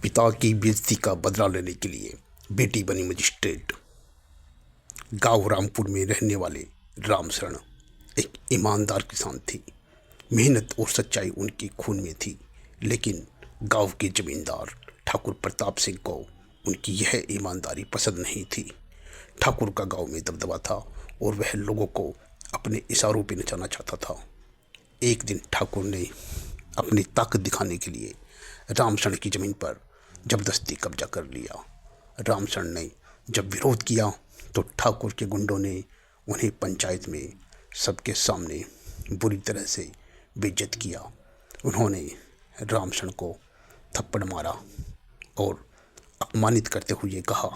पिता की बेइज्जती का बदला लेने के लिए बेटी बनी मजिस्ट्रेट। गांव रामपुर में रहने वाले राम शरण एक ईमानदार किसान थे। मेहनत और सच्चाई उनके खून में थी। लेकिन गांव के जमींदार ठाकुर प्रताप सिंह को उनकी यह ईमानदारी पसंद नहीं थी। ठाकुर का गांव में दबदबा था और वह लोगों को अपने इशारों पे नचाना चाहता था। एक दिन ठाकुर ने अपनी ताकत दिखाने के लिए रामशरण की ज़मीन पर जबरदस्ती कब्जा कर लिया। रामशरण ने जब विरोध किया तो ठाकुर के गुंडों ने उन्हें पंचायत में सबके सामने बुरी तरह से बेइज्जत किया। उन्होंने रामशरण को थप्पड़ मारा और अपमानित करते हुए कहा,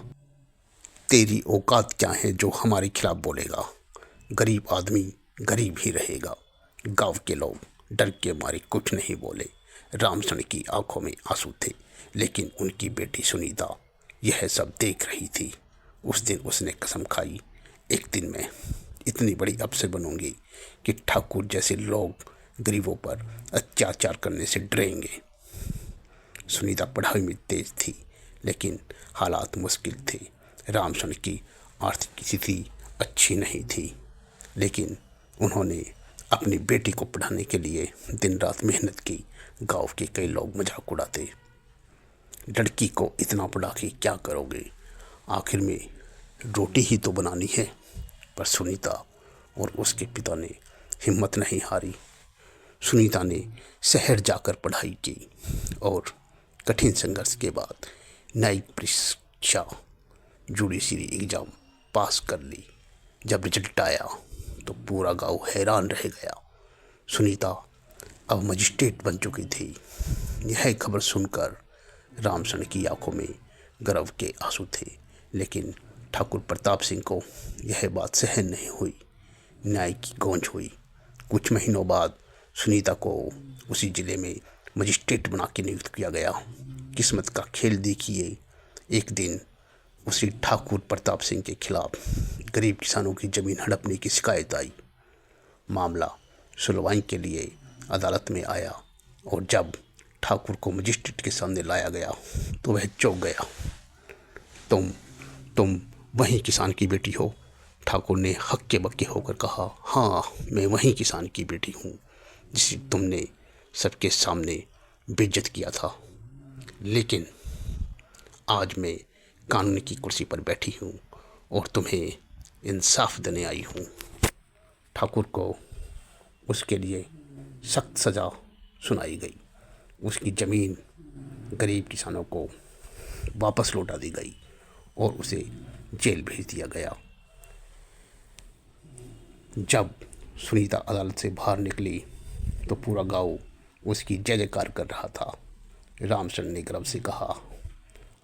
तेरी औकात क्या है जो हमारे खिलाफ बोलेगा? गरीब आदमी गरीब ही रहेगा। गांव के लोग डर के मारे कुछ नहीं बोले। रामशरण की आंखों में आंसू थे, लेकिन उनकी बेटी सुनीता यह सब देख रही थी। उस दिन उसने कसम खाई, एक दिन मैं इतनी बड़ी अफसर बनूंगी कि ठाकुर जैसे लोग गरीबों पर अत्याचार करने से डरेंगे। सुनीता पढ़ाई में तेज थी, लेकिन हालात मुश्किल थे। रामशरण की आर्थिक स्थिति अच्छी नहीं थी, लेकिन उन्होंने अपनी बेटी को पढ़ाने के लिए दिन रात मेहनत की। गांव के कई लोग मजाक उड़ाते, लड़की को इतना पढ़ा के क्या करोगे? आखिर में रोटी ही तो बनानी है। पर सुनीता और उसके पिता ने हिम्मत नहीं हारी। सुनीता ने शहर जाकर पढ़ाई की और कठिन संघर्ष के बाद न्यायिक परीक्षा जुडिशरी एग्ज़ाम पास कर ली। जब रिजल्ट आया तो पूरा गांव हैरान रह गया। सुनीता अब मजिस्ट्रेट बन चुकी थी। यह खबर सुनकर रामशरण की आंखों में गर्व के आंसू थे, लेकिन ठाकुर प्रताप सिंह को यह बात सहन नहीं हुई। न्याय की गूंज हुई। कुछ महीनों बाद सुनीता को उसी जिले में मजिस्ट्रेट बना के नियुक्त किया गया। किस्मत का खेल देखिए, एक दिन उसी ठाकुर प्रताप सिंह के खिलाफ गरीब किसानों की ज़मीन हड़पने की शिकायत आई। मामला सुनवाई के लिए अदालत में आया और जब ठाकुर को मजिस्ट्रेट के सामने लाया गया तो वह चौंक गया। तुम वही किसान की बेटी हो? ठाकुर ने हक्के बक्के होकर कहा, हाँ, मैं वही किसान की बेटी हूँ जिसे तुमने सबके सामने बेइज्जत किया था। लेकिन आज मैं कानून की कुर्सी पर बैठी हूँ और तुम्हें इंसाफ देने आई हूँ। ठाकुर को उसके लिए सख्त सज़ा सुनाई गई। उसकी ज़मीन गरीब किसानों को वापस लौटा दी गई और उसे जेल भेज दिया गया। जब सुनीता अदालत से बाहर निकली तो पूरा गांव उसकी जय जयकार कर रहा था। रामशरण ने गर्व से कहा,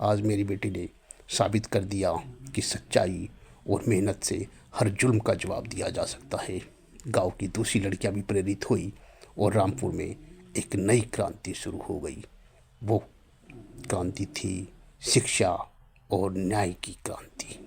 आज मेरी बेटी ने साबित कर दिया कि सच्चाई और मेहनत से हर जुल्म का जवाब दिया जा सकता है। गांव की दूसरी लड़कियां भी प्रेरित हुई और रामपुर में एक नई क्रांति शुरू हो गई। वो क्रांति थी शिक्षा और न्याय की क्रांति।